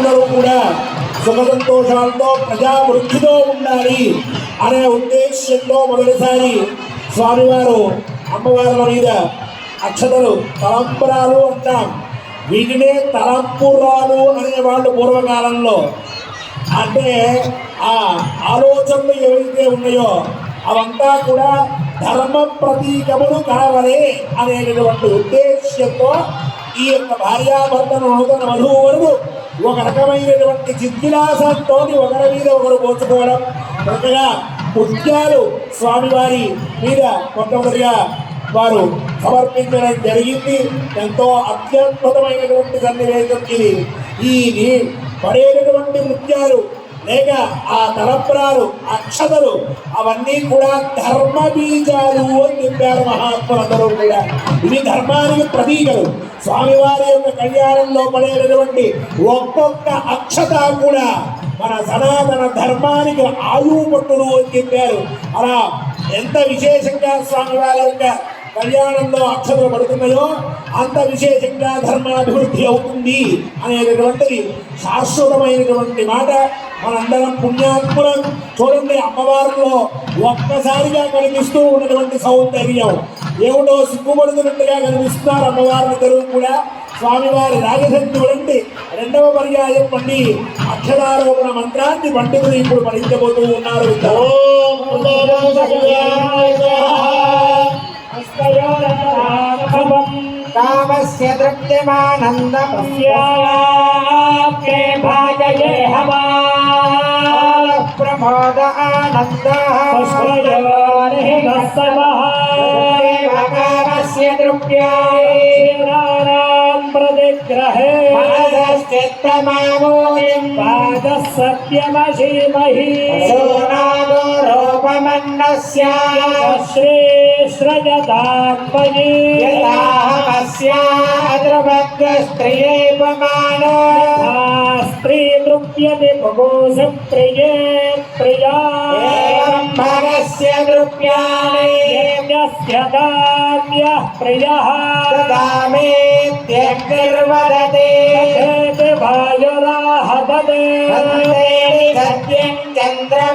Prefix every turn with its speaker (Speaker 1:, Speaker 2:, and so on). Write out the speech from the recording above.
Speaker 1: అందరూ కూడా సుఖ సంతోషాలతో ప్రజావృద్ధితో ఉండాలి అనే ఉద్దేశ్యంలో మొదటిసారి స్వామివారు అమ్మవార్ల మీద అక్షతలు తలంపురాలు అంటాం. వీటినే తలంపురాలు అనేవాళ్ళు పూర్వకాలంలో. అంటే ఆ ఆలోచనలు ఏవైతే ఉన్నాయో అవంతా కూడా ధర్మ ప్రతీకములు కావాలి అనేటటువంటి ఉద్దేశ్యంతో ఈ యొక్క భార్యాభర్తను నూతన వధువు వరకు ఒక రకమైనటువంటి చిద్విలాసంతో ఒకరి మీద ఒకరు పోల్చుకోవడం, చక్కగా ముత్యాలు స్వామివారి మీద మొట్టమొదటిగా వారు సమర్పించడం జరిగింది. ఎంతో అత్యద్భుతమైనటువంటి సన్నివేశం ఇది. ఈ పడేటటువంటి ముత్యాలు లేక ఆ తలంపురాలు అక్షతలు అవన్నీ కూడా ధర్మ బీజాలు అని చెప్పారు మహాత్ములందరూ కూడా. ఇవి ధర్మానికి ప్రతీకలు. స్వామివారి యొక్క కళ్యాణంలో పడేటటువంటి ఒక్కొక్క అక్షత కూడా మన సనాతన ధర్మానికి ఆయువు పట్టును అని చెప్పారు. అలా ఎంత విశేషంగా స్వామివారి యొక్క కళ్యాణంలో అక్షతలు పడుతున్నాయో అంత విశేషంగా ధర్మాభివృద్ధి అవుతుంది అనేటటువంటిది శాశ్వతమైనటువంటి మాట. మనందరం పుణ్యాత్ములం. చూడండి, అమ్మవారిలో ఒక్కసారిగా కనిపిస్తూ ఉన్నటువంటి సౌందర్యం ఏమిటో సిగ్గుపడుతున్నట్టుగా కనిపిస్తున్నారు అమ్మవారిని తెరువు కూడా. స్వామివారి రాజధని చూడండి, రెండవ పర్యాయం పండి అక్షరారోపణ మంత్రాన్ని పండితులు ఇప్పుడు పఠించబోతూ ఉన్నారు.
Speaker 2: కామస్య తృప్తిమానందం భాజయే హవా ప్రమోద ఆనందస్య తృప్త్యాం ప్రతిగ్రహే సత్యమశీమహి రూపమన్నస్య శ్రేష్రజదాత్మయే స్త్రియైపమానో స్త్రీ తృప్యతి పురుష ప్రియే ప్రియా భరస్య తృప్యాస్య కామ్యః ప్రియః దామేత్యగ్నిర్వదతే భాయురాహదతే సత్యం చంద్ర